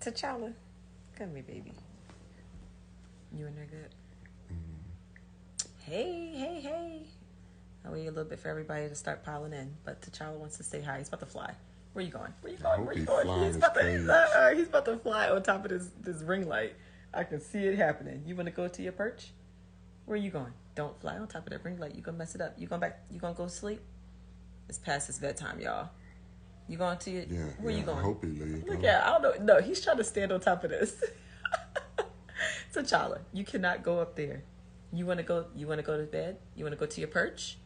T'Challa, come here, baby. You in there good? Hey. I'll wait a little bit for everybody to start piling in, but T'Challa wants to say hi. He's about to fly. Where you going? He's about to fly on top of this ring light. I can see it happening. You want to go to your perch? Where are you going? Don't fly on top of that ring light. You're going to mess it up. You going to go to sleep? It's past his bedtime, y'all. You going to your... Yeah, where you going? I hope he leaves. Look at, I don't know. No, he's trying to stand on top of this. T'Challa, you cannot go up there. You want to go to bed? You want to go to your perch?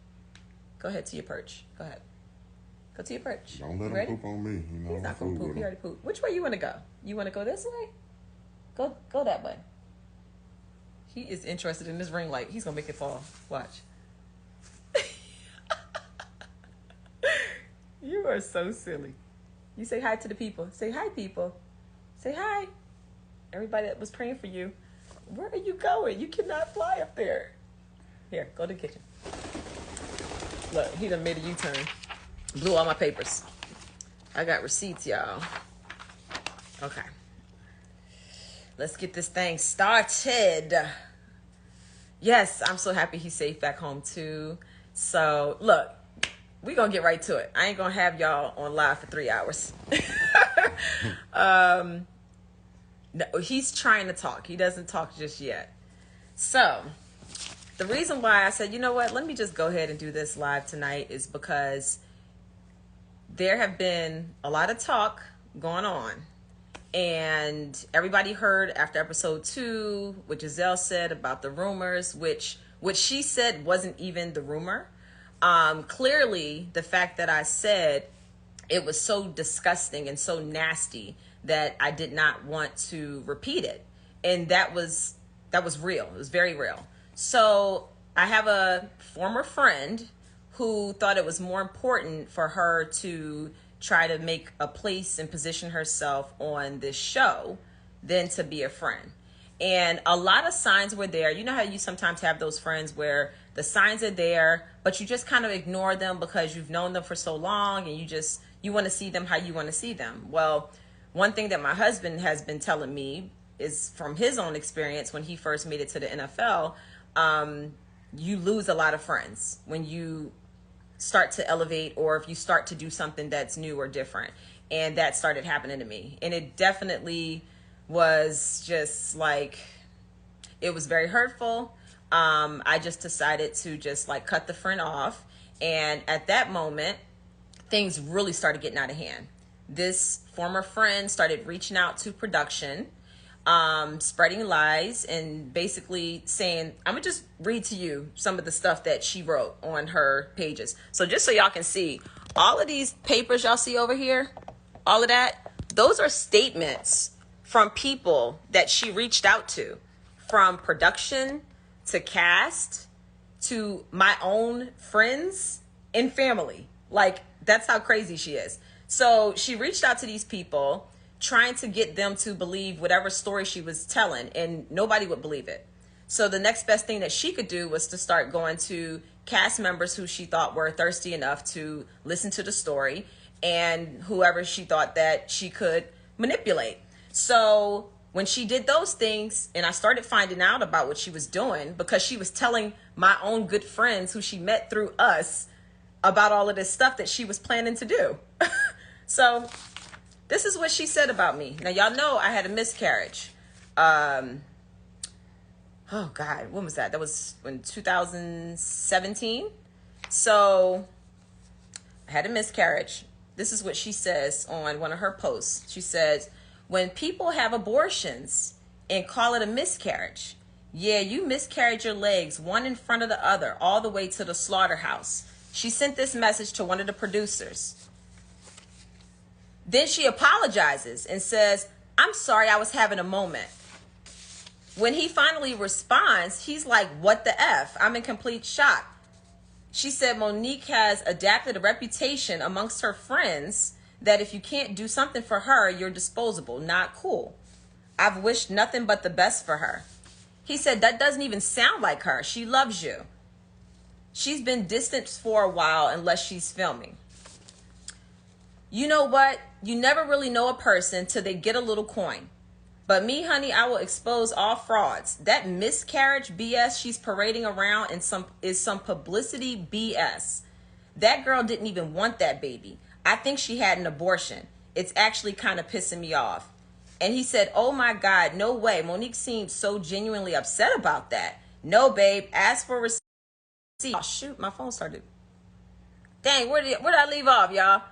Go ahead to your perch. Go ahead. Go to your perch. Don't let him poop on me. You know, he's not going to poop. He already pooped. Which way you want to go? You want to go this way? Go that way. He is interested in this ring light. He's going to make it fall. Watch. You are so silly. You say hi to the people. Say hi, people. Say hi. Everybody that was praying for you. Where are you going? You cannot fly up there. Here, go to the kitchen. Look, he done made a U-turn. Blew all my papers. I got receipts, y'all. Okay. Let's get this thing started. Yes, I'm so happy he's safe back home, too. So, look, we're going to get right to it. I ain't going to have y'all on live for 3 hours. No, he's trying to talk. He doesn't talk just yet. So, the reason why I said, you know what, let me just go ahead and do this live tonight is because there have been a lot of talk going on. And everybody heard after episode 2 what Giselle said about the rumors, which what she said wasn't even the rumor. Clearly, the fact that I said it was so disgusting and so nasty that I did not want to repeat it. And that was real. It was very real. So I have a former friend who thought it was more important for her to try to make a place and position herself on this show than to be a friend. And a lot of signs were there. You know how you sometimes have those friends where the signs are there, but you just kind of ignore them because you've known them for so long and you want to see them how you want to see them. Well, one thing that my husband has been telling me is from his own experience when he first made it to the NFL, you lose a lot of friends when you start to elevate or if you start to do something that's new or different. And that started happening to me. And it definitely was just like, it was very hurtful. I just decided to just like cut the friend off. And at that moment, things really started getting out of hand. This former friend started reaching out to production, spreading lies and basically saying, I'm gonna just read to you some of the stuff that she wrote on her pages. So just so y'all can see, all of these papers y'all see over here, all of that, those are statements from people that she reached out to, from production to cast to my own friends and family. Like, that's how crazy she is. So she reached out to these people trying to get them to believe whatever story she was telling, and nobody would believe it. So the next best thing that she could do was to start going to cast members who she thought were thirsty enough to listen to the story and whoever she thought that she could manipulate. So when she did those things and I started finding out about what she was doing, because she was telling my own good friends who she met through us about all of this stuff that she was planning to do. So this is what she said about me. Now, y'all know I had a miscarriage. Oh, God, when was that? That was in 2017. So I had a miscarriage. This is what she says on one of her posts. She says, when people have abortions and call it a miscarriage, yeah, you miscarried your legs, one in front of the other, all the way to the slaughterhouse. She sent this message to one of the producers. Then she apologizes and says, I'm sorry, I was having a moment. When he finally responds, he's like, what the F? I'm in complete shock. She said Monique has adapted a reputation amongst her friends that if you can't do something for her, you're disposable. Not cool. I've wished nothing but the best for her. He said, that doesn't even sound like her. She loves you. She's been distant for a while unless she's filming. You know what? You never really know a person till they get a little coin. But me, honey, I will expose all frauds. That miscarriage BS she's parading around is some publicity BS. That girl didn't even want that baby. I think she had an abortion. It's actually kind of pissing me off. And he said, oh my God, no way. Monique seemed so genuinely upset about that. No, babe, ask for receipt. Oh, shoot, my phone started. Dang, where did I leave off, y'all?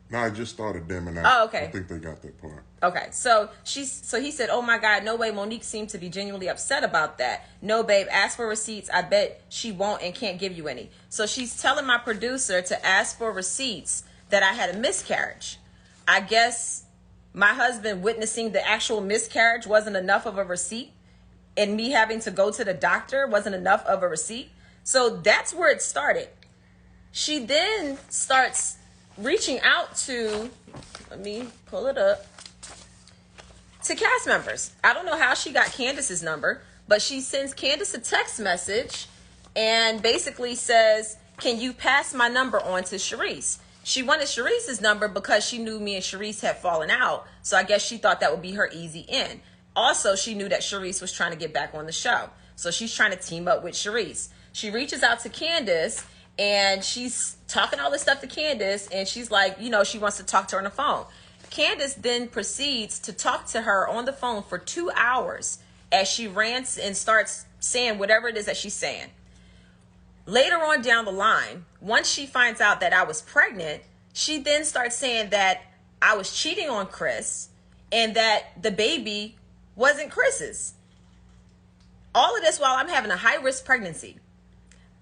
No, I just started dimming out. Oh, okay. I think they got that part. Okay, so he said, oh my God, no way. Monique seemed to be genuinely upset about that. No, babe, ask for receipts. I bet she won't and can't give you any. So she's telling my producer to ask for receipts that I had a miscarriage. I guess my husband witnessing the actual miscarriage wasn't enough of a receipt, and me having to go to the doctor wasn't enough of a receipt. So that's where it started. She then starts reaching out to, let me pull it up, to cast members. I don't know how she got Candiace's number, but she sends Candiace a text message and basically says, can you pass my number on to Sharice? She wanted Sharice's number because she knew me and Sharice had fallen out. So I guess she thought that would be her easy in. Also, she knew that Sharice was trying to get back on the show. So she's trying to team up with Sharice. She reaches out to Candiace and she's talking all this stuff to Candiace. And she's like, you know, she wants to talk to her on the phone. Candiace then proceeds to talk to her on the phone for 2 hours as she rants and starts saying whatever it is that she's saying. Later on down the line, once she finds out that I was pregnant, she then starts saying that I was cheating on Chris and that the baby wasn't Chris's. All of this while I'm having a high-risk pregnancy.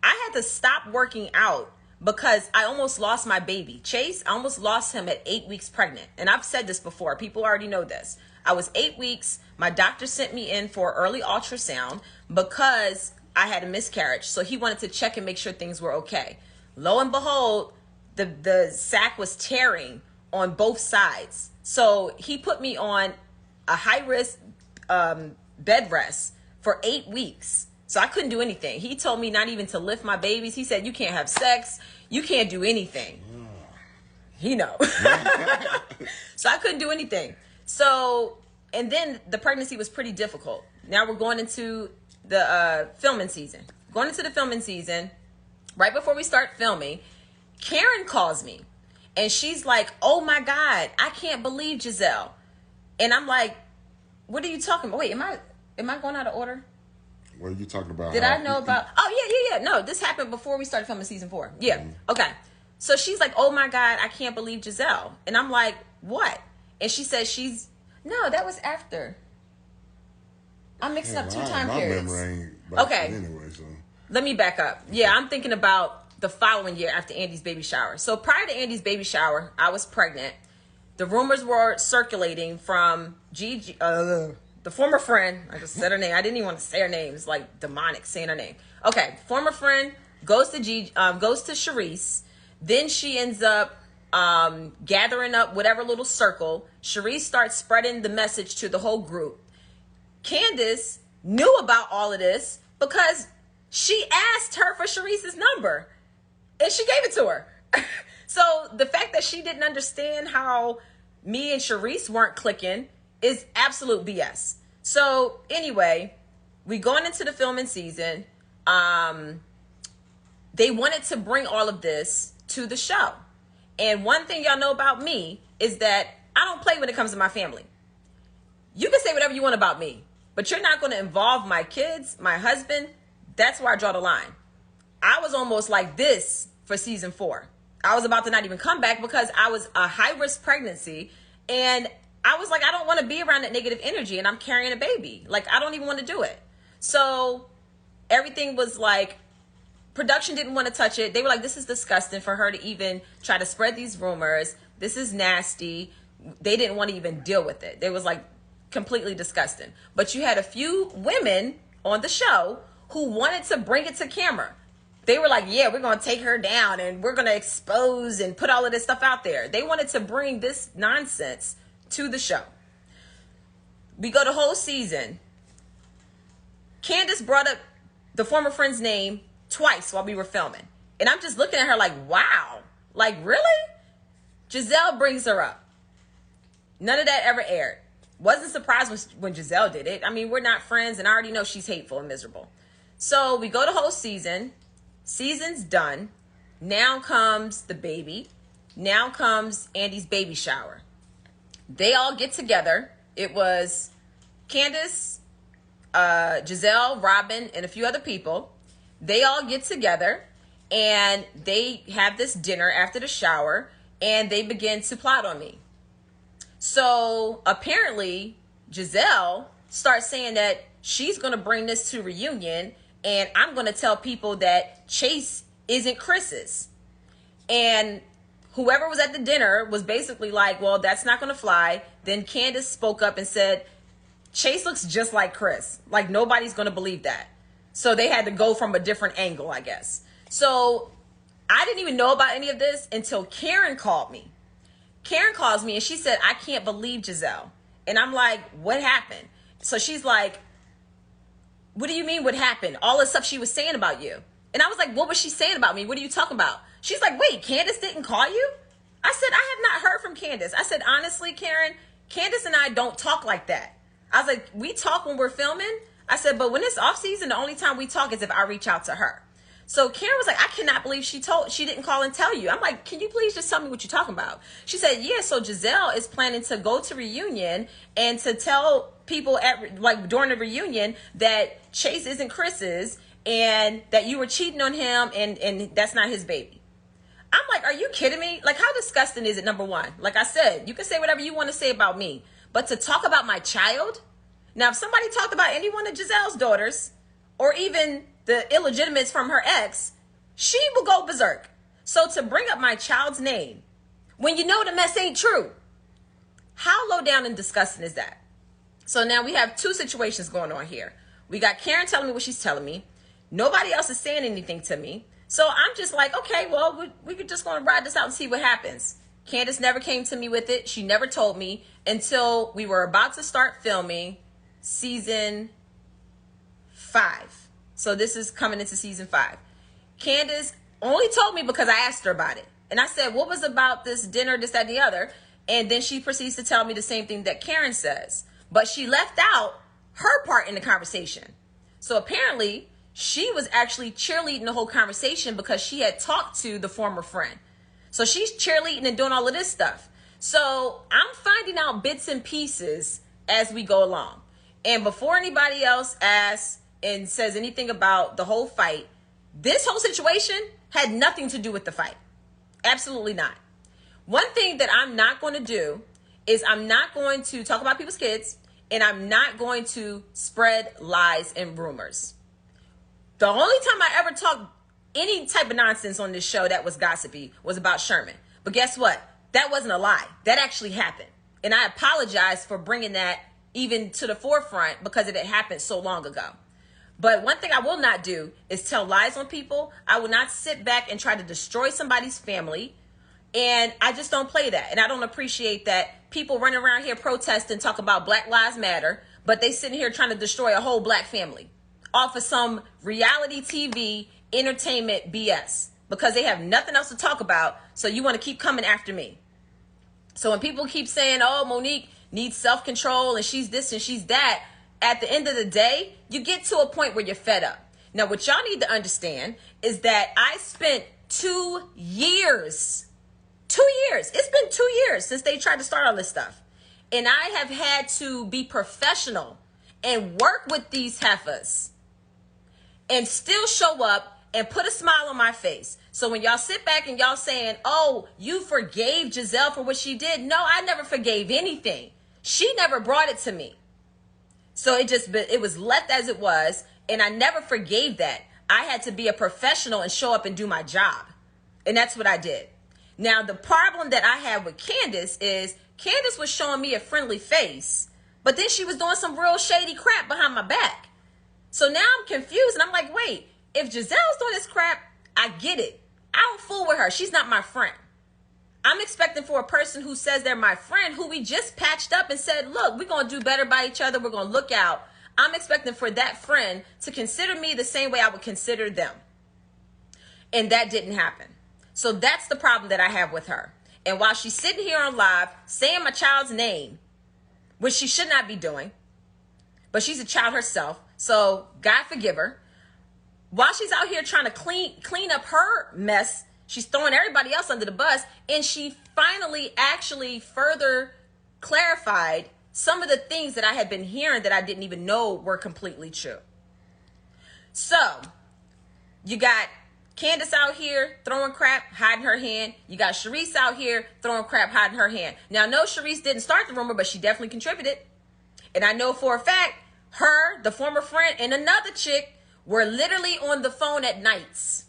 I had to stop working out because I almost lost my baby. Chase, I almost lost him at 8 weeks pregnant. And I've said this before. People already know this. I was 8 weeks. My doctor sent me in for early ultrasound because I had a miscarriage. So he wanted to check and make sure things were okay. Lo and behold, the sac was tearing on both sides. So he put me on a high-risk bed rest for 8 weeks. So I couldn't do anything. He told me not even to lift my babies. He said, you can't have sex. You can't do anything. He know. So I couldn't do anything. So, and then the pregnancy was pretty difficult. Now we're going into the filming season. Going into the filming season, right before we start filming, Karen calls me. And she's like, oh my God, I can't believe Giselle. And I'm like, what are you talking about? Wait, am I going out of order? What are you talking about? Did I know about? Oh, yeah. No, this happened before we started filming season 4. Yeah. Mm-hmm. Okay. So she's like, oh my God, I can't believe Giselle. And I'm like, what? And she says no, that was after. I'm mixing up 2 time periods. My memory ain't okay. Anyway, so. Let me back up. Yeah, I'm thinking about the following year after Andy's baby shower. So prior to Andy's baby shower, I was pregnant. The rumors were circulating from Gigi, the former friend. I just said her name. I didn't even want to say her name. It's like demonic saying her name. Okay, former friend goes to Sharice. Then she ends up gathering up whatever little circle. Sharice starts spreading the message to the whole group. Candiace knew about all of this because she asked her for Sharice's number and she gave it to her. So the fact that she didn't understand how me and Sharice weren't clicking is absolute BS. So anyway, we going into the filming season. They wanted to bring all of this to the show. And one thing y'all know about me is that I don't play when it comes to my family. You can say whatever you want about me, but you're not going to involve my kids, my husband. That's where I draw the line. I was almost like this for season 4. I was about to not even come back because I was a high-risk pregnancy. And I was like, I don't want to be around that negative energy. And I'm carrying a baby. Like, I don't even want to do it. So everything was like, production didn't want to touch it. They were like, this is disgusting for her to even try to spread these rumors. This is nasty. They didn't want to even deal with it. They was like completely disgusting. But you had a few women on the show who wanted to bring it to camera. They were like, yeah, we're going to take her down and we're going to expose and put all of this stuff out there. They wanted to bring this nonsense to the show. We go the whole season. Candiace brought up the former friend's name twice while we were filming. And I'm just looking at her like, wow, like really? Giselle brings her up. None of that ever aired. Wasn't surprised when Giselle did it. I mean, we're not friends, and I already know she's hateful and miserable. So we go to whole season. Season's done. Now comes the baby. Now comes Andy's baby shower. They all get together. It was Candiace, Giselle, Robin, and a few other people. They all get together and they have this dinner after the shower, and they begin to plot on me. So apparently Giselle starts saying that she's going to bring this to reunion, and I'm going to tell people that Chase isn't Chris's. And whoever was at the dinner was basically like, well, that's not going to fly. Then Candiace spoke up and said, Chase looks just like Chris. Like, nobody's going to believe that. So they had to go from a different angle, I guess. So I didn't even know about any of this until Karen called me. Karen calls me and she said, I can't believe Giselle. And I'm like, what happened? So she's like, what do you mean what happened? All the stuff she was saying about you. And I was like, what was she saying about me? What are you talking about? She's like, wait, Candiace didn't call you? I said, I have not heard from Candiace. I said, honestly, Karen, Candiace and I don't talk like that. I was like, we talk when we're filming. I said, but when it's off season, the only time we talk is if I reach out to her. So Karen was like, I cannot believe she didn't call and tell you. I'm like, can you please just tell me what you're talking about? She said, yeah, so Giselle is planning to go to reunion and to tell people during the reunion that Chase isn't Chris's and that you were cheating on him and that's not his baby. I'm like, are you kidding me? Like, how disgusting is it, number one? Like I said, you can say whatever you want to say about me, but to talk about my child? Now, if somebody talked about any one of Giselle's daughters or even the illegitimates from her ex, she will go berserk. So to bring up my child's name when you know the mess ain't true, how low down and disgusting is that? So now we have two situations going on here. We got Karen telling me what she's telling me. Nobody else is saying anything to me. So I'm just like, okay, well, we could just going to ride this out and see what happens. Candiace never came to me with it. She never told me until we were about to start filming season 5. So this is coming into season 5. Candiace only told me because I asked her about it. And I said, what was about this dinner, this, that, and the other? And then she proceeds to tell me the same thing that Karen says. But she left out her part in the conversation. So apparently she was actually cheerleading the whole conversation because she had talked to the former friend. So she's cheerleading and doing all of this stuff. So I'm finding out bits and pieces as we go along. And before anybody else asks and says anything about the whole fight, this whole situation had nothing to do with the fight. Absolutely not. One thing that I'm not going to do is I'm not going to talk about people's kids, and I'm not going to spread lies and rumors. The only time I ever talked any type of nonsense on this show that was gossipy was about Sherman. But guess what? That wasn't a lie. That actually happened. And I apologize for bringing that even to the forefront because it had happened so long ago. But one thing I will not do is tell lies on people. I will not sit back and try to destroy somebody's family. And I just don't play that. And I don't appreciate that people running around here protesting, talk about Black Lives Matter, but they sitting here trying to destroy a whole black family off of some reality TV entertainment BS because they have nothing else to talk about. So you want to keep coming after me. So when people keep saying, oh, Monique needs self-control and she's this and she's that, at the end of the day, you get to a point where you're fed up. Now, what y'all need to understand is that I spent 2 years. 2 years. It's been 2 years since they tried to start all this stuff. And I have had to be professional and work with these heifers and still show up and put a smile on my face. So when y'all sit back and y'all saying, oh, you forgave Giselle for what she did. No, I never forgave anything. She never brought it to me. So it was left as it was, and I never forgave that. I had to be a professional and show up and do my job. And that's what I did. Now, the problem that I have with Candiace is Candiace was showing me a friendly face, but then she was doing some real shady crap behind my back. So now I'm confused, and I'm like, wait, if Giselle's doing this crap, I get it. I don't fool with her. She's not my friend. I'm expecting for a person who says they're my friend, who we just patched up and said, look, we're going to do better by each other. We're going to look out. I'm expecting for that friend to consider me the same way I would consider them. And that didn't happen. So that's the problem that I have with her. And while she's sitting here on live saying my child's name, which she should not be doing, but she's a child herself, so God forgive her. While she's out here trying to clean up her mess, she's throwing everybody else under the bus, and she finally actually further clarified some of the things that I had been hearing that I didn't even know were completely true. So, you got Candiace out here throwing crap, hiding her hand. You got Sharice out here throwing crap, hiding her hand. Now, no, Sharice didn't start the rumor, but she definitely contributed. And I know for a fact, her, the former friend, and another chick were literally on the phone at nights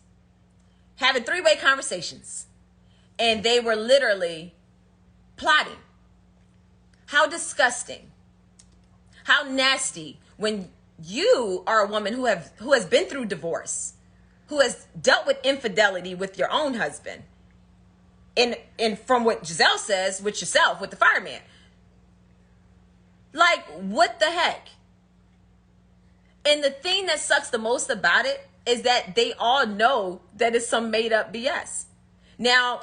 having three-way conversations. And they were literally plotting. How disgusting. How nasty when you are a woman who has been through divorce, who has dealt with infidelity with your own husband. And from what Giselle says, with yourself, with the fireman. Like, what the heck? And the thing that sucks the most about it is that they all know that it's some made up BS. Now,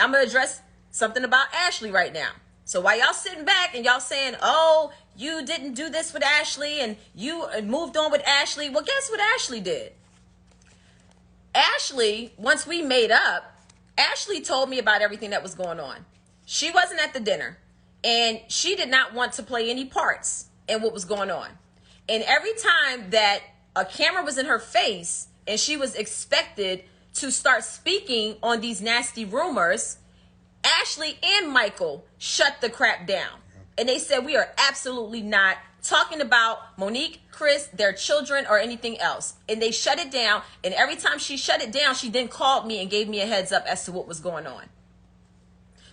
I'm going to address something about Ashley right now. So while y'all sitting back and y'all saying, oh, you didn't do this with Ashley and you moved on with Ashley. Well, guess what Ashley did? Ashley, once we made up, Ashley told me about everything that was going on. She wasn't at the dinner and she did not want to play any parts in what was going on. And every time that a camera was in her face and she was expected to start speaking on these nasty rumors, Ashley and Michael shut the crap down. And they said, we are absolutely not talking about Monique, Chris, their children, or anything else. And they shut it down. And every time she shut it down, she then called me and gave me a heads up as to what was going on.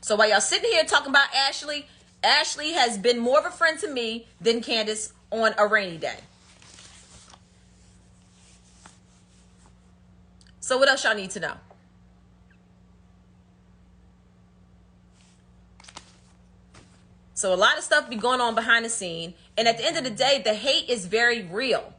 So while y'all sitting here talking about Ashley, Ashley has been more of a friend to me than Candiace on a rainy day. So what else y'all need to know? So a lot of stuff be going on behind the scene. And at the end of the day, the hate is very real.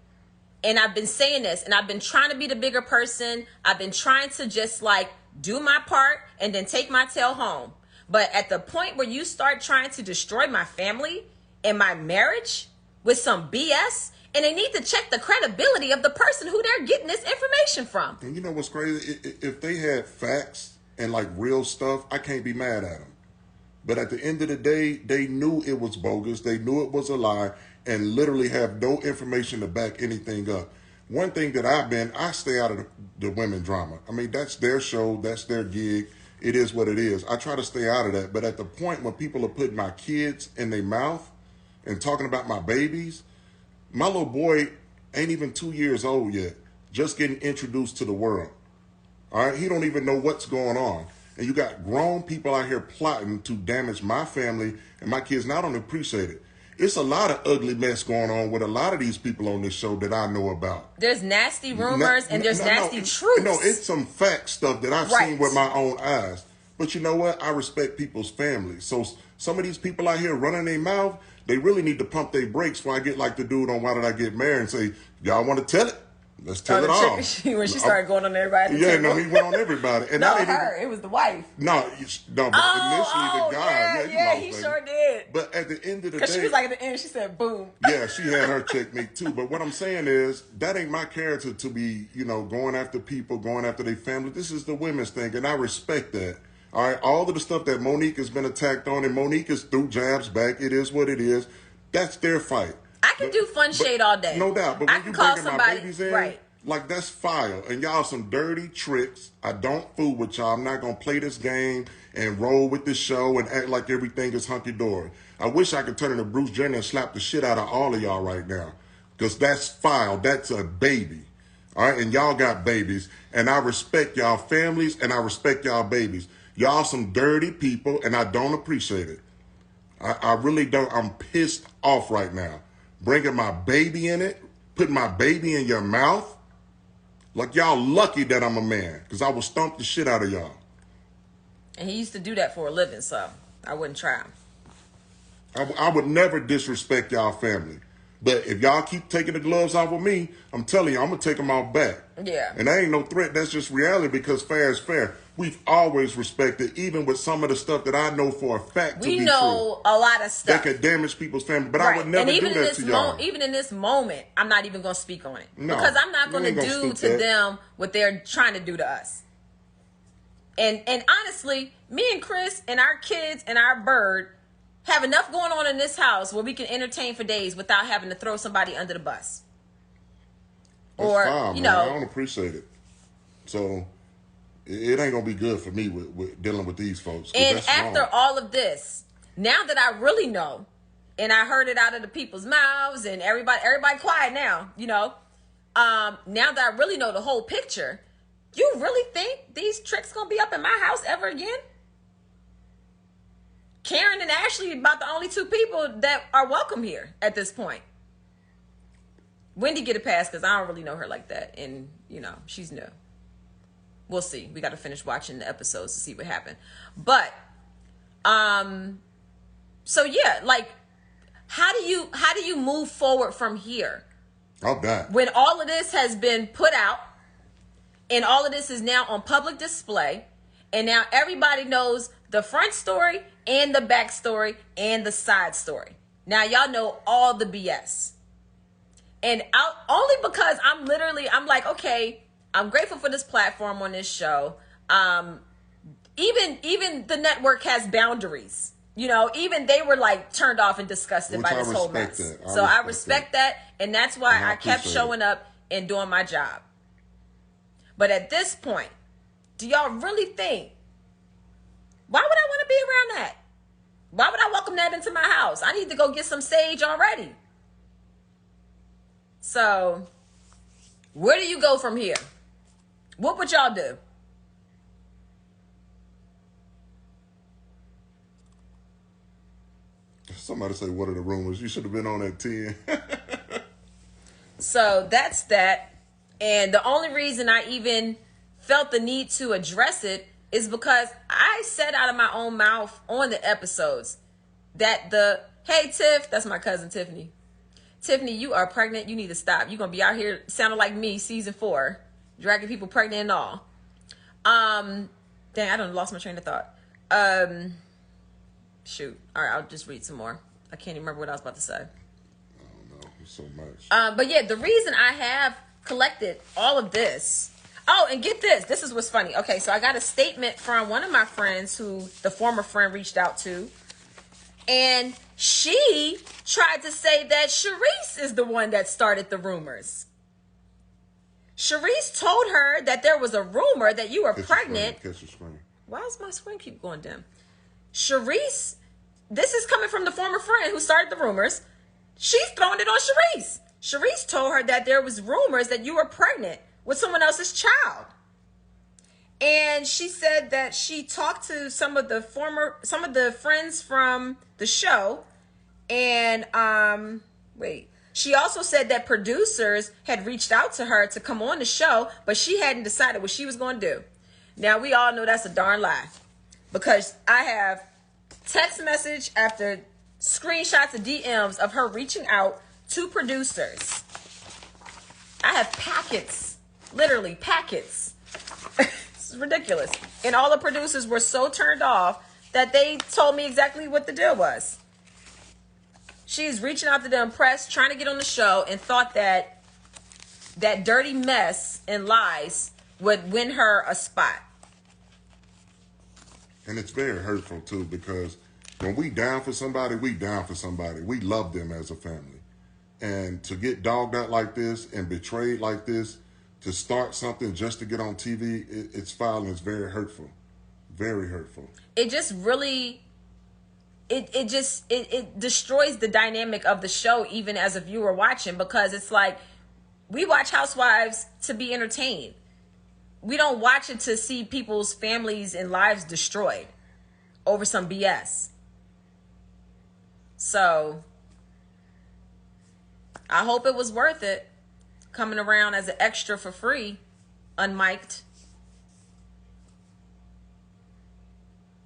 And I've been saying this, and I've been trying to be the bigger person. I've been trying to just like do my part and then take my tail home. But at the point where you start trying to destroy my family and my marriage with some BS, and they need to check the credibility of the person who they're getting this information from. And you know what's crazy? If they had facts and like real stuff, I can't be mad at them. But at the end of the day, they knew it was bogus. They knew it was a lie and literally have no information to back anything up. One thing that I stay out of the women drama. I mean, that's their show. That's their gig. It is what it is. I try to stay out of that. But at the point when people are putting my kids in their mouth and talking about my babies, my little boy ain't even 2 years old yet, just getting introduced to the world. All right, he don't even know what's going on. And you got grown people out here plotting to damage my family and my kids. And I don't appreciate it. It's a lot of ugly mess going on with a lot of these people on this show that I know about. There's nasty rumors and there's nasty truths. No, it's some fact stuff that I've seen with my own eyes. But you know what? I respect people's families. So some of these people out here running their mouth, they really need to pump their brakes before I get like the dude on Why Did I Get Married and say, y'all want to tell it? Let's tell it all. When she started going on everybody. Yeah, no, he went on everybody. And no, her. It was the wife. No, but initially the guy. Yeah, he sure did. But at the end of the day. Because she was like at the end, she said, boom. Yeah, she had her checkmate too. But what I'm saying is, that ain't my character to be, going after people, going after their family. This is the women's thing, and I respect that. All right, all of the stuff that Monique has been attacked on, and Monique is through jabs back. It is what it is. That's their fight. I can do fun shade all day. No doubt. But when you bringing my babies in, right. Like, that's fire. And y'all some dirty tricks. I don't fool with y'all. I'm not going to play this game and roll with this show and act like everything is hunky-dory. I wish I could turn into Bruce Jenner and slap the shit out of all of y'all right now. Because that's foul. That's a baby. All right? And y'all got babies. And I respect y'all families and I respect y'all babies. Y'all some dirty people and I don't appreciate it. I really don't. I'm pissed off right now. Bringing my baby in it. Putting my baby in your mouth. Like, y'all lucky that I'm a man, because I will stomp the shit out of y'all. And he used to do that for a living, so I wouldn't try him. I would never disrespect y'all family. But if y'all keep taking the gloves off of me, I'm telling you, I'm going to take them off back. Yeah. And that ain't no threat. That's just reality because fair is fair. We've always respected, even with some of the stuff that I know for a fact to be true. We know a lot of stuff. That can damage people's family. But I would never do that to y'all. Even in this moment, I'm not even going to speak on it. No, because I'm not going to do to them what they're trying to do to us. And honestly, me and Chris and our kids and our bird have enough going on in this house where we can entertain for days without having to throw somebody under the bus. That's fine, man. I don't appreciate it. So it ain't gonna be good for me with dealing with these folks. And after all of this, now that I really know, and I heard it out of the people's mouths, and everybody quiet now, now that I really know the whole picture, you really think these tricks gonna be up in my house ever again? Karen and Ashley about the only two people that are welcome here at this point. Wendy get a pass because I don't really know her like that, and she's new. We'll see. We got to finish watching the episodes to see what happened. But so yeah, like how do you move forward from here? I'll die. When all of this has been put out and all of this is now on public display, and now everybody knows the front story and the back story and the side story. Now y'all know all the BS. And only because I'm like, okay, I'm grateful for this platform on this show. Even the network has boundaries. Even they were like turned off and disgusted by this whole mess. So I respect that. And that's why I kept showing up and doing my job. But at this point, do y'all really think, why would I want to be around that? Why would I welcome that into my house? I need to go get some sage already. So, where do you go from here? What would y'all do? Somebody say, what are the rumors? You should have been on at 10. So, that's that. And the only reason I even felt the need to address it is because I said out of my own mouth on the episodes that hey, Tiff, that's my cousin Tiffany. Tiffany, you are pregnant. You need to stop. You're going to be out here sounding like me, season 4, dragging people pregnant and all. Dang, I done lost my train of thought. Shoot. All right, I'll just read some more. I can't even remember what I was about to say. I don't know. There's so much. But yeah, the reason I have collected all of this. Oh, and get this. This is what's funny. Okay, so I got a statement from one of my friends who the former friend reached out to. And she tried to say that Sharice is the one that started the rumors. Sharice told her that there was a rumor that you were pregnant. Why does my screen keep going dim? Sharice, this is coming from the former friend who started the rumors. She's throwing it on Sharice. Sharice told her that there was rumors that you were pregnant with someone else's child. And she said that she talked to some of the friends from the show. And she also said that producers had reached out to her to come on the show, but she hadn't decided what she was going to do. Now, we all know that's a darn lie, because I have text message after screenshots of DMs of her reaching out to producers. I have packets, literally packets. It's ridiculous. And all the producers were so turned off that they told me exactly what the deal was. She's reaching out to the press, trying to get on the show, and thought that that dirty mess and lies would win her a spot. And it's very hurtful, too, because when we down for somebody, we down for somebody. We love them as a family. And to get dogged out like this and betrayed like this, to start something just to get on TV, it's foul and it's very hurtful. Very hurtful. It just really... It destroys the dynamic of the show, even as a viewer watching, because it's like, we watch Housewives to be entertained. We don't watch it to see people's families and lives destroyed over some BS. So I hope it was worth it, coming around as an extra for free, unmiked.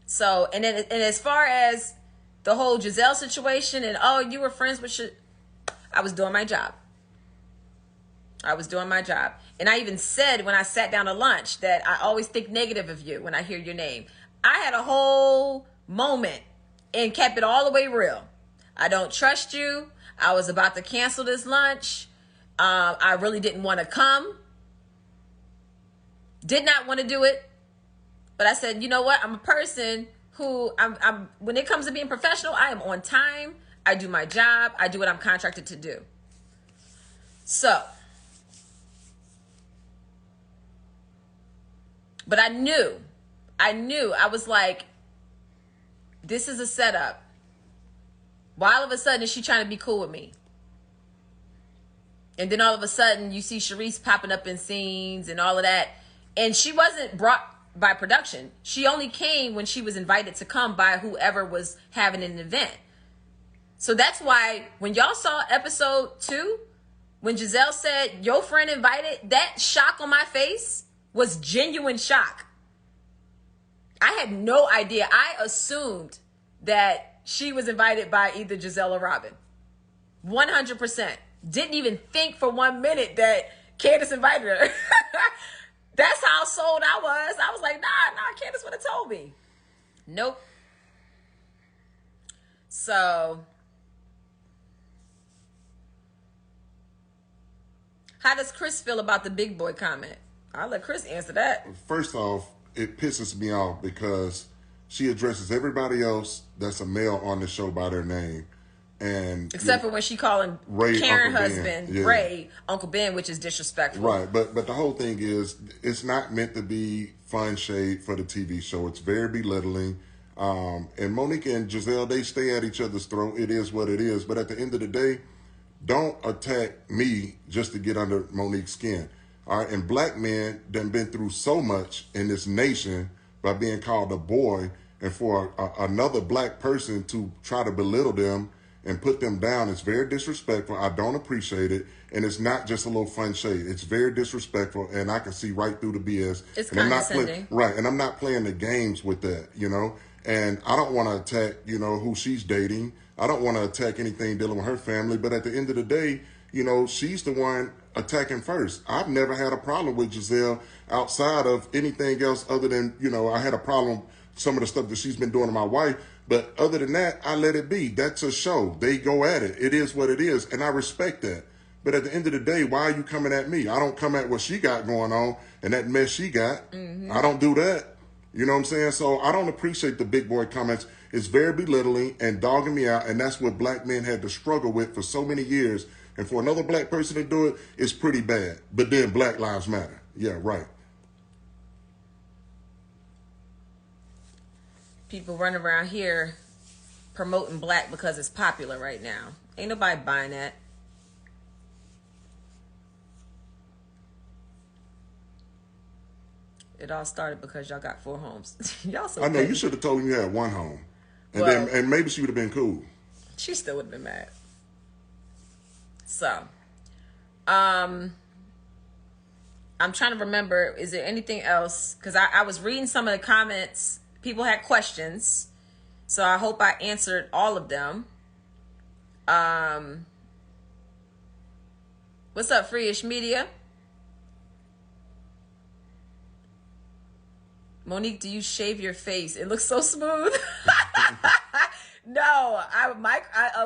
So, and as far as the whole Giselle situation and, oh, you were friends with I was doing my job. I was doing my job. And I even said when I sat down to lunch that I always think negative of you when I hear your name. I had a whole moment and kept it all the way real. I don't trust you. I was about to cancel this lunch. I really didn't want to come. Did not want to do it. But I said, you know what? I'm a person who, I'm when it comes to being professional, I am on time. I do my job. I do what I'm contracted to do. So, but I knew, I was like, this is a setup. Why all of a sudden is she trying to be cool with me? And then all of a sudden you see Sharice popping up in scenes and all of that. And she wasn't brought by production. She only came when she was invited to come by whoever was having an event. So that's why when y'all saw episode 2, when Giselle said, your friend invited, that shock on my face was genuine shock. I had no idea. I assumed that she was invited by either Giselle or Robin. 100%. Didn't even think for 1 minute that Candiace invited her. That's how sold I was. I was like, nah, Candiace would have told me. Nope. So, how does Chris feel about the big boy comment? I'll let Chris answer that. First off, it pisses me off because she addresses everybody else that's a male on the show by their name. And except for when she calling Ray, Karen Uncle husband, Ben. Yeah. Ray, Uncle Ben, which is disrespectful. Right, but the whole thing is, it's not meant to be fun shade for the TV show. It's very belittling. And Monique and Giselle, they stay at each other's throat. It is what it is. But at the end of the day, don't attack me just to get under Monique's skin. All right, and black men done been through so much in this nation by being called a boy, and for another black person to try to belittle them and put them down is very disrespectful. I don't appreciate it. And it's not just a little fun shade. It's very disrespectful, and I can see right through the BS. It's and condescending. And I'm not playing the games with that, you know. And I don't want to attack, you know, who she's dating. I don't want to attack anything dealing with her family. But at the end of the day, you know, she's the one attacking first. I've never had a problem with Giselle outside of anything else other than, you know, I had a problem some of the stuff that she's been doing to my wife. But other than that, I let it be. That's a show. They go at it. It is what it is. And I respect that. But at the end of the day, why are you coming at me? I don't come at what she got going on and that mess she got. Mm-hmm. I don't do that. You know what I'm saying? So I don't appreciate the big boy comments. It's very belittling and dogging me out. And that's what black men had to struggle with for so many years. And for another black person to do it, it's pretty bad. But then Black Lives Matter. Yeah, right. People running around here promoting black because it's popular right now. Ain't nobody buying that. It all started because y'all got 4 homes. Y'all so I know, petty. you should have told him you had 1 home. And Well, and maybe she would have been cool. She still would have been mad. So, I'm trying to remember, is there anything else? Because I was reading some of the comments. People had questions. So I hope I answered all of them. What's up, Freeish Media? Monique, do you shave your face? It looks so smooth. No,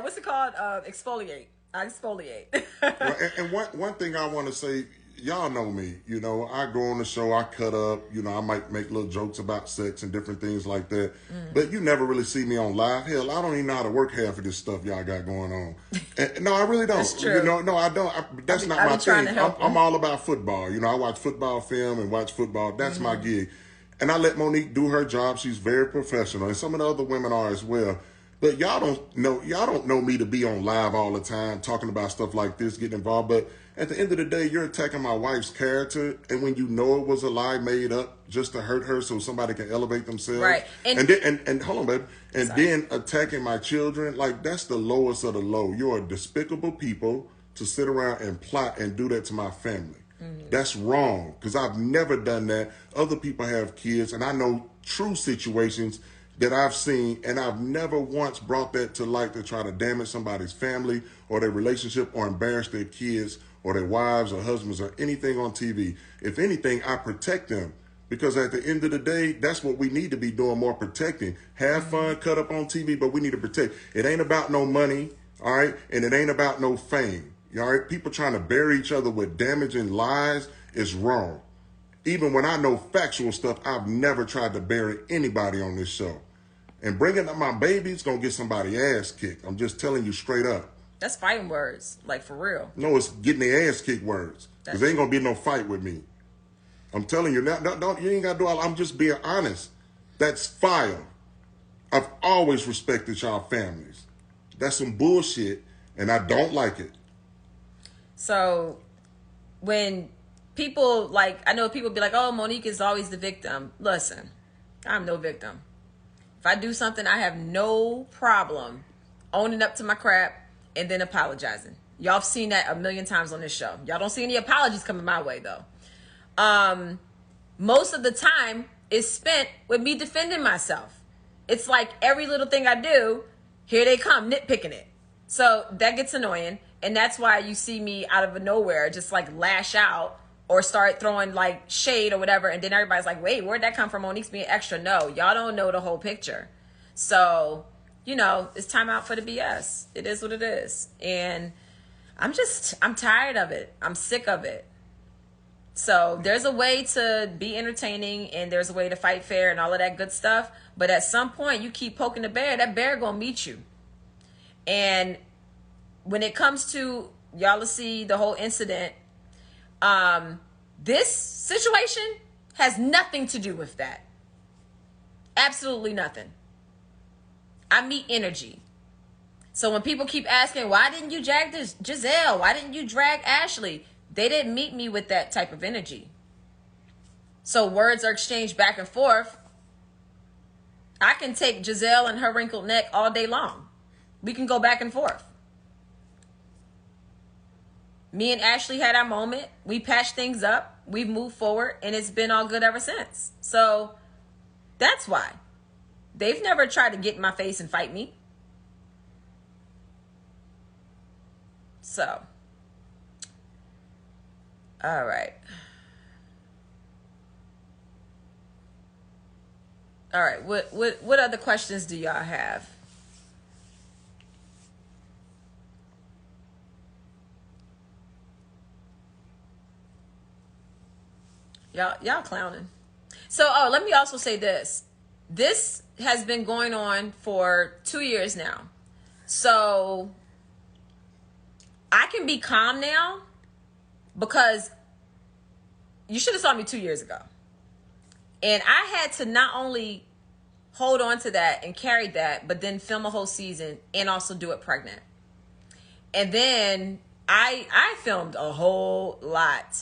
what's it called? Exfoliate. I exfoliate. Well, and one thing I want to say, y'all know me, you know, I go on the show, I cut up, you know, I might make little jokes about sex and different things like that. But you never really see me on live. Hell, I don't even know how to work half of this stuff y'all got going on. And, no, I really don't. That's true. You know, no, I don't. That's not my thing. I'm all about football. You know, I watch football film and watch football. That's my gig. And I let Monique do her job. She's very professional. And some of the other women are as well. But y'all don't know me to be on live all the time talking about stuff like this, getting involved. But at the end of the day, you're attacking my wife's character. And when you know it was a lie made up just to hurt her so somebody can elevate themselves. Right. And hold on, baby. And then attacking my children, like that's the lowest of the low. You're a despicable people to sit around and plot and do that to my family. That's wrong because I've never done that. Other people have kids and I know true situations. that I've seen, and I've never once brought that to light to try to damage somebody's family or their relationship or embarrass their kids or their wives or husbands or anything on TV. If anything, I protect them, because at the end of the day, that's what we need to be doing, more protecting. Have fun, cut up on TV, but we need to protect. It ain't about no money, all right? And it ain't about no fame, all right? People trying to bury each other with damaging lies is wrong. Even when I know factual stuff, I've never tried to bury anybody on this show. And bringing up my baby's going to get somebody ass kicked. I'm just telling you straight up. That's fighting words, like for real. No, it's getting their ass kicked words. Because there ain't going to be no fight with me. I'm telling you, don't you ain't got to do all. I'm just being honest. That's fire. I've always respected y'all families. That's some bullshit, and I don't like it. So, when people, like, I know people be like, oh, Monique is always the victim. Listen, I'm no victim. If I do something, I have no problem owning up to my crap and then apologizing. Y'all have seen that a million times on this show. Y'all don't see any apologies coming my way, though. Most of the time is spent with me defending myself. It's like every little thing I do, here they come, nitpicking it. So that gets annoying. And that's why you see me out of nowhere just like lash out or start throwing like shade or whatever. And then everybody's like, wait, where'd that come from? Monique's being extra. No, y'all don't know the whole picture. So, you know, it's time out for the BS. It is what it is. And I'm tired of it. I'm sick of it. So there's a way to be entertaining and there's a way to fight fair and all of that good stuff. But at some point you keep poking the bear, that bear gonna meet you. And when it comes to, y'all will see the whole incident, this situation has nothing to do with that. Absolutely nothing. I meet energy. So when people keep asking, why didn't you drag this Giselle? Why didn't you drag Ashley? They didn't meet me with that type of energy. So words are exchanged back and forth. I can take Giselle and her wrinkled neck all day long. We can go back and forth. Me and Ashley had our moment. We patched things up. We've moved forward, and it's been all good ever since. So that's why. They've never tried to get in my face and fight me. So, all right. All right. What other questions do y'all have? Y'all clowning. So, let me also say this. This has been going on for 2 years now. So, I can be calm now because you should have saw me 2 years ago. And I had to not only hold on to that and carry that, but then film a whole season and also do it pregnant. And then I filmed a whole lot.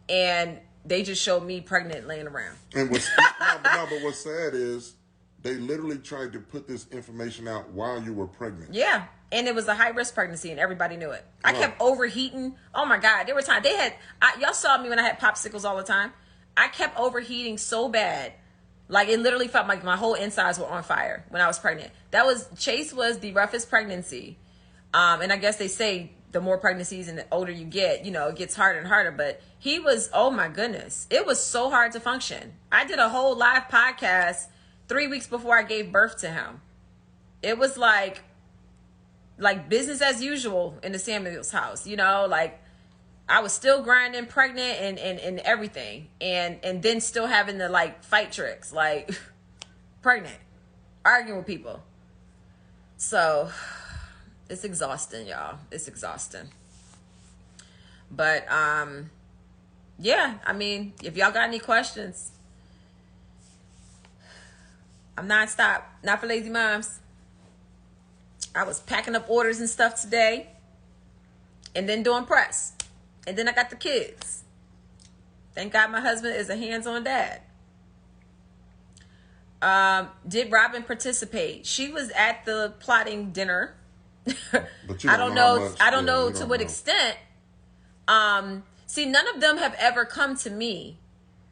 And they just showed me pregnant laying around. And but what's sad is they literally tried to put this information out while you were pregnant. Yeah. And it was a high-risk pregnancy, and everybody knew it. I kept overheating. Oh, my God. There were times. Y'all saw me when I had popsicles all the time. I kept overheating so bad. Like, it literally felt like my whole insides were on fire when I was pregnant. Chase was the roughest pregnancy. And I guess they say the more pregnancies and the older you get, you know, it gets harder and harder. But he was, oh, my goodness. It was so hard to function. I did a whole live podcast 3 weeks before I gave birth to him. It was like business as usual in the Samuels house, you know, like I was still grinding, pregnant and everything. And then still having to like fight tricks, like pregnant, arguing with people. So it's exhausting, y'all. It's exhausting. But, yeah, I mean, if y'all got any questions, I'm nonstop, not for lazy moms. I was packing up orders and stuff today and then doing press. And then I got the kids. Thank God my husband is a hands-on dad. Did Robin participate? She was at the plotting dinner. But you I don't know to what know. extent. See, none of them have ever come to me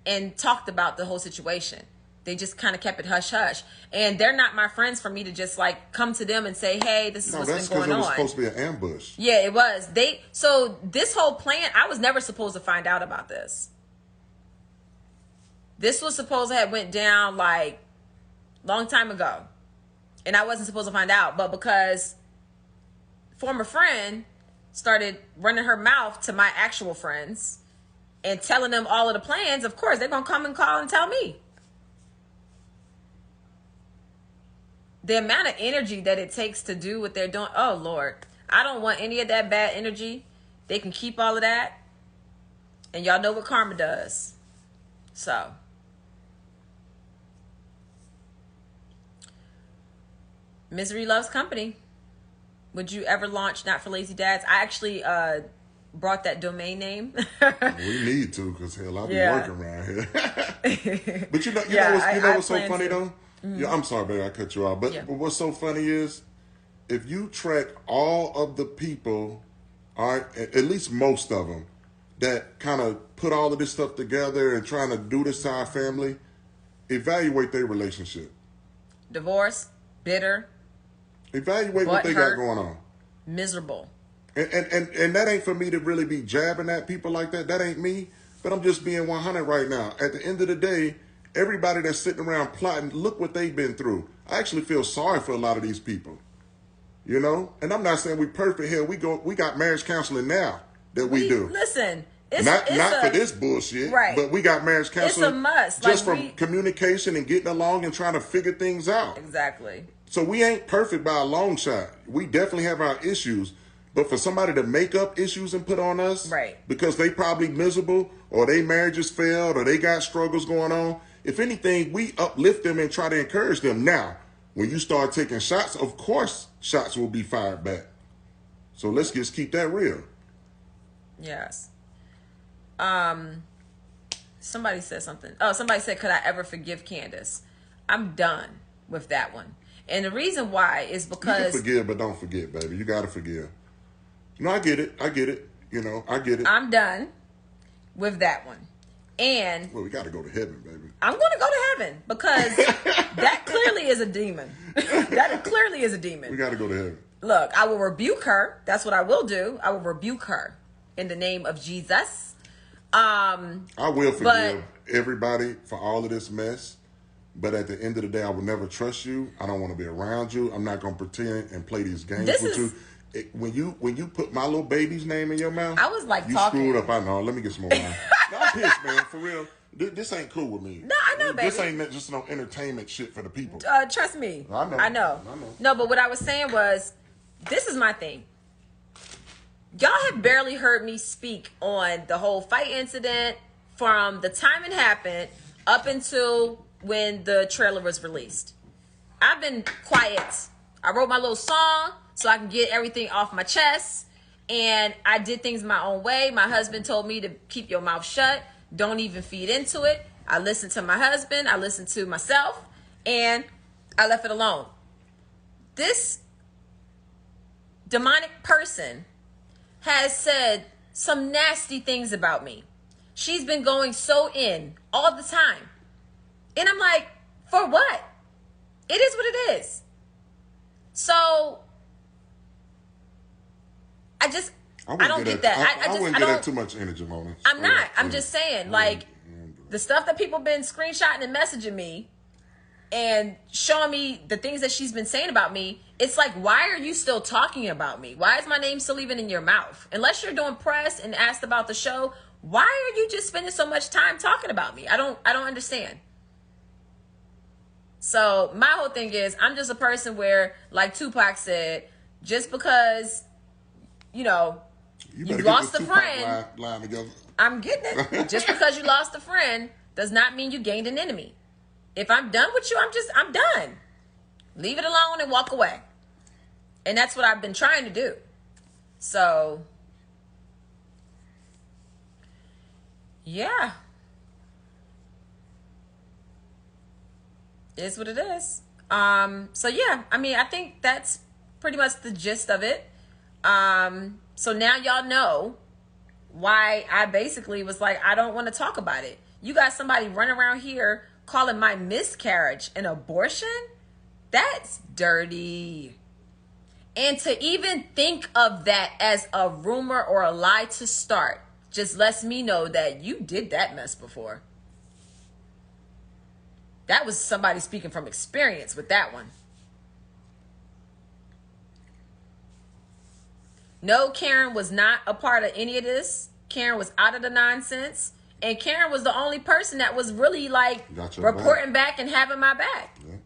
and talked about the whole situation. They just kind of kept it hush hush. And they're not my friends for me to just like come to them and say, hey, this is what's been going on. It was supposed to be an ambush. Yeah, it was. So this whole plan, I was never supposed to find out about this. This was supposed to have went down like long time ago. And I wasn't supposed to find out. But because former friend started running her mouth to my actual friends and telling them all of the plans, of course, they're going to come and call and tell me. The amount of energy that it takes to do what they're doing. Oh, Lord. I don't want any of that bad energy. They can keep all of that. And y'all know what karma does. So. Misery loves company. Would you ever launch Not for Lazy Dads? I actually brought that domain name. We need to, because hell, I'll be working around here. But you know what's so funny though? Mm-hmm. Yeah, I'm sorry, baby, I cut you off. But what's so funny is, if you track all of the people, all right, at least most of them, that kind of put all of this stuff together and trying to do this to our family, evaluate their relationship. Divorce, bitter. Evaluate what they got going on. Miserable. And that ain't for me to really be jabbing at people like that. That ain't me. But I'm just being 100 right now. At the end of the day, everybody that's sitting around plotting, look what they've been through. I actually feel sorry for a lot of these people. You know? And I'm not saying we perfect here. We got marriage counseling now that we do. Listen, not for this bullshit. Right. But we got marriage counseling. It's a must. Just from communication and getting along and trying to figure things out. Exactly. So we ain't perfect by a long shot. We definitely have our issues. But for somebody to make up issues and put on us, right, because they probably miserable or their marriages failed or they got struggles going on, if anything, we uplift them and try to encourage them. Now, when you start taking shots, of course, shots will be fired back. So let's just keep that real. Yes. Somebody said something. Oh, somebody said, could I ever forgive Candiace? I'm done with that one. And the reason why is because... You can forgive, but don't forget, baby. You got to forgive. No, I get it. You know, I get it. I'm done with that one. And... Well, we got to go to heaven, baby. I'm going to go to heaven because that clearly is a demon. That clearly is a demon. We got to go to heaven. Look, I will rebuke her. That's what I will do. I will rebuke her in the name of Jesus. I will forgive everybody for all of this mess. But at the end of the day, I will never trust you. I don't want to be around you. I'm not going to pretend and play these games with you. When you put my little baby's name in your mouth, I was like, you screwed up. I know. Let me get some more wine. No, I'm pissed, man. For real. This ain't cool with me. No, I know, baby. This ain't just no entertainment shit for the people. Trust me. I know. No, but what I was saying was, this is my thing. Y'all have barely heard me speak on the whole fight incident from the time it happened up until when the trailer was released. I've been quiet. I wrote my little song so I can get everything off my chest. And I did things my own way. My husband told me to keep your mouth shut. Don't even feed into it. I listened to my husband. I listened to myself. And I left it alone. This demonic person has said some nasty things about me. She's been going so in all the time. And I'm like, for what? It is what it is. So I don't get that. I wouldn't get that too much energy, Mona. I'm not. I'm just saying, like, the stuff that people been screenshotting and messaging me and showing me the things that she's been saying about me, it's like, why are you still talking about me? Why is my name still even in your mouth? Unless you're doing press and asked about the show, why are you just spending so much time talking about me? I don't understand. So my whole thing is, I'm just a person where, like Tupac said, just because, you lost a friend, line together. I'm getting it. Just because you lost a friend does not mean you gained an enemy. If I'm done with you, I'm done. Leave it alone and walk away. And that's what I've been trying to do. So, yeah. It is what it is. So yeah, I mean, I think that's pretty much the gist of it. So now y'all know why I basically was like, I don't want to talk about it. You got somebody running around here calling my miscarriage an abortion, that's dirty. And to even think of that as a rumor or a lie to start just lets me know that you did that mess before. That was somebody speaking from experience with that one. No, Karen was not a part of any of this. Karen was out of the nonsense. And Karen was the only person that was really like reporting back and having my back. Yeah.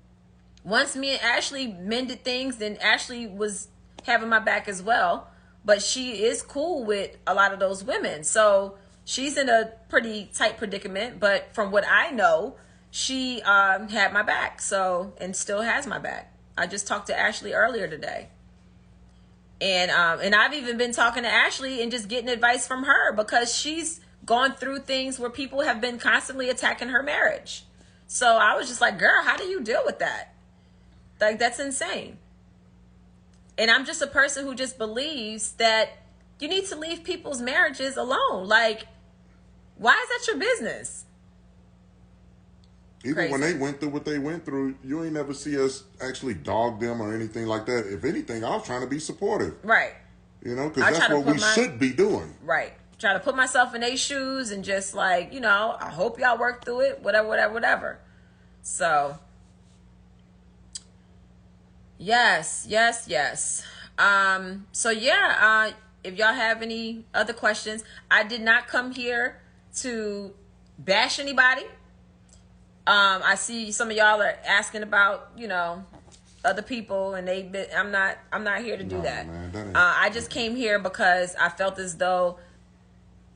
Once me and Ashley mended things, then Ashley was having my back as well. But she is cool with a lot of those women. So she's in a pretty tight predicament. But from what I know, she had my back. So, and still has my back. I just talked to Ashley earlier today. And I've even been talking to Ashley and just getting advice from her because she's gone through things where people have been constantly attacking her marriage. So I was just like, girl, how do you deal with that? Like, that's insane. And I'm just a person who just believes that you need to leave people's marriages alone. Like, why is that your business? Even Crazy. When they went through what they went through, you ain't never see us actually dog them or anything like that. If anything, I was trying to be supportive. Right. You know, because that's what we should be doing. Right. Try to put myself in their shoes and just like, you know, I hope y'all work through it, whatever. So, yes. So yeah, if y'all have any other questions, I did not come here to bash anybody. I see some of y'all are asking about, you know, other people, and I'm not here to do that. Man, I just came here because I felt as though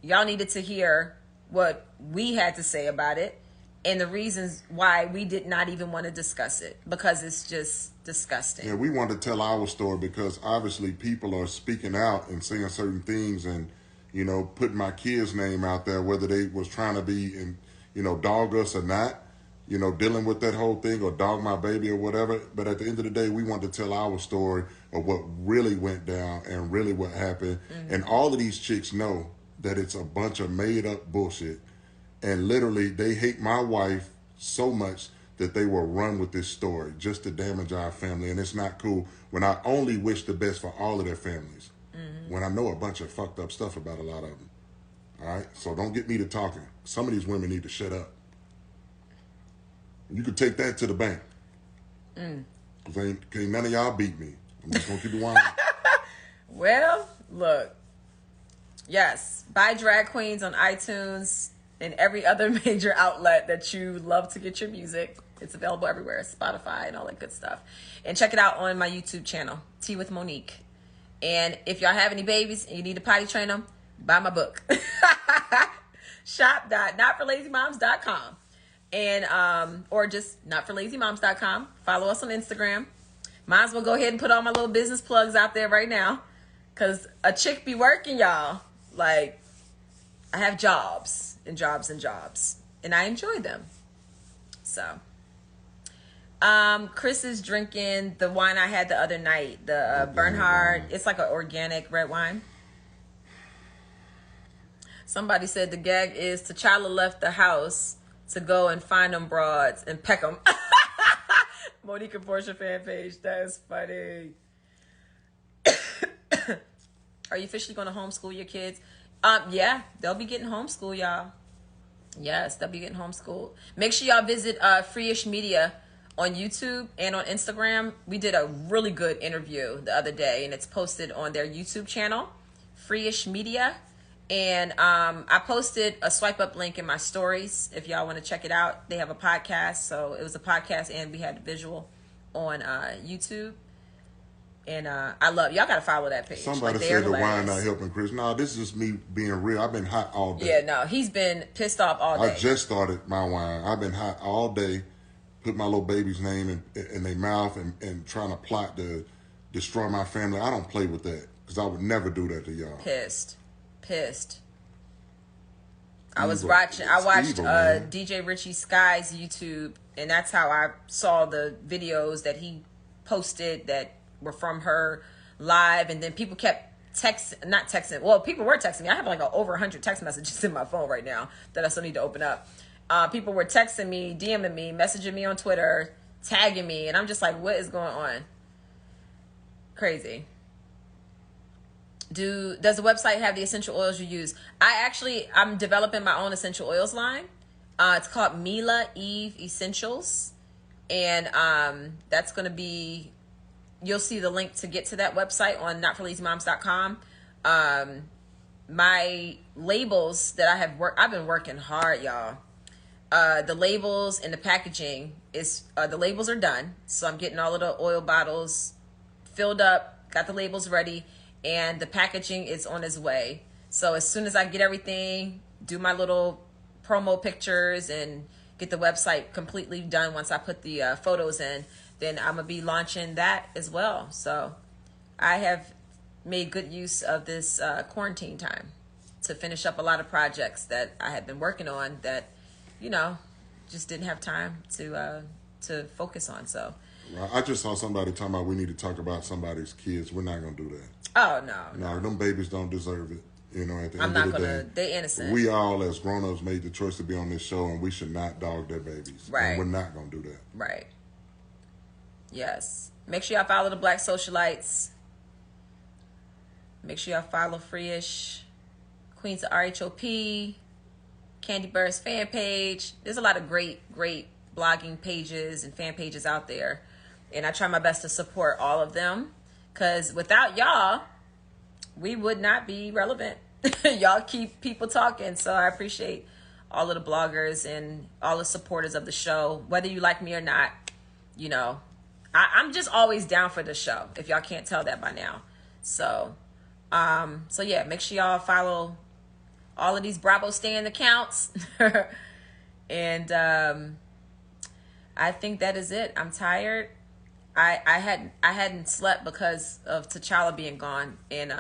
y'all needed to hear what we had to say about it and the reasons why we did not even want to discuss it, because it's just disgusting. Yeah, we want to tell our story because obviously people are speaking out and saying certain things and, you know, putting my kid's name out there, whether they was trying to be, and you know, dog us or not. You know, dealing with that whole thing or dog my baby or whatever. But at the end of the day, we want to tell our story of what really went down and really what happened. Mm-hmm. And all of these chicks know that it's a bunch of made up bullshit. And literally, they hate my wife so much that they will run with this story just to damage our family. And it's not cool when I only wish the best for all of their families. Mm-hmm. When I know a bunch of fucked up stuff about a lot of them. All right? So don't get me to talking. Some of these women need to shut up. You could take that to the bank. Because ain't none of y'all beat me. I'm just going to keep it whining. Well, look. Yes. Buy Drag Queens on iTunes and every other major outlet that you love to get your music. It's available everywhere. Spotify and all that good stuff. And check it out on my YouTube channel, Tea with Monique. And if y'all have any babies and you need to potty train them, buy my book. Shop.notforlazymoms.com. And or just notforlazymoms.com. Follow us on Instagram. Might as well go ahead and put all my little business plugs out there right now, because a chick be working, y'all. Like, I have jobs and jobs and jobs, and I enjoy them. So Chris is drinking the wine I had the other night, the Bernhard. It's like an organic red wine. Somebody said the gag is T'Challa left the house to go and find them broads and peck them. Monique and Portia fan page. That is funny. Are you officially going to homeschool your kids? Yeah, they'll be getting homeschooled, y'all. Yes, they'll be getting homeschooled. Make sure y'all visit Free-ish Media on YouTube and on Instagram. We did a really good interview the other day, and it's posted on their YouTube channel, Free-ish Media. And I posted a swipe up link in my stories if y'all want to check it out. They have a podcast, so it was a podcast and we had the visual on YouTube. And I love y'all. Got to follow that page. Somebody said the wine not helping Chris. No, this is just me being real. I've been hot all day. Yeah, no, he's been pissed off all day. I just started my wine. I've been hot all day. Put my little baby's name in their mouth and trying to plot to destroy my family. I don't play with that because I would never do that to y'all. Pissed. I watched DJ Richie Sky's YouTube, and that's how I saw the videos that he posted that were from her live. And then people kept people were texting me. I have like over 100 text messages in my phone right now that I still need to open up. People were texting me, DMing me, messaging me on Twitter, tagging me, and I'm just like, what is going on? Crazy. Does the website have the essential oils you use? I'm developing my own essential oils line. It's called Mila Eve Essentials. And that's going to be, you'll see the link to get to that website on notforlazymoms.com. My labels that I've been working hard, y'all. The labels and the packaging the labels are done. So I'm getting all of the oil bottles filled up, got the labels ready, and the packaging is on its way. So as soon as I get everything, do my little promo pictures and get the website completely done, once I put the photos in, then I'm going to be launching that as well. So I have made good use of this quarantine time to finish up a lot of projects that I had been working on that, just didn't have time to focus on. So I just saw somebody talking about we need to talk about somebody's kids. We're not going to do that. Oh, no. No, them babies don't deserve it. At the I'm end not of the gonna. day, They innocent. we all as grown-ups made the choice to be on this show, and we should not dog their babies. Right. And we're not gonna do that. Right. Yes. Make sure y'all follow the Black Socialites. Make sure y'all follow Freeish, Queens of RHOP, Candy Bird's fan page. There's a lot of great blogging pages and fan pages out there, and I try my best to support all of them, because without y'all, we would not be relevant. Y'all keep people talking. So I appreciate all of the bloggers and all the supporters of the show, whether you like me or not. I'm just always down for the show, if y'all can't tell that by now. So yeah, make sure y'all follow all of these Bravo Stan accounts. And I think that is it. I'm tired. I hadn't slept because of T'Challa being gone, and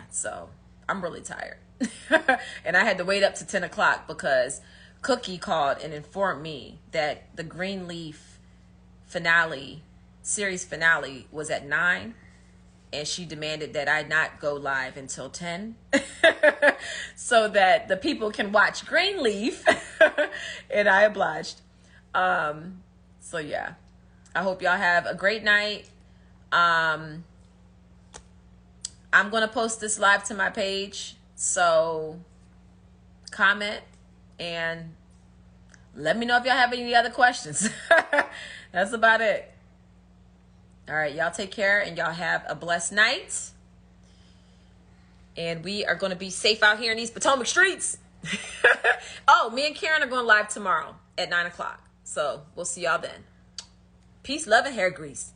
so I'm really tired. And I had to wait up to 10 o'clock because Cookie called and informed me that the Greenleaf series finale was at 9, and she demanded that I not go live until 10 so that the people can watch Greenleaf. And I obliged. So yeah. I hope y'all have a great night. I'm going to post this live to my page. So comment and let me know if y'all have any other questions. That's about it. All right. Y'all take care and y'all have a blessed night. And we are going to be safe out here in these Potomac streets. Oh, me and Karen are going live tomorrow at 9 o'clock. So we'll see y'all then. Peace, love, and hair grease.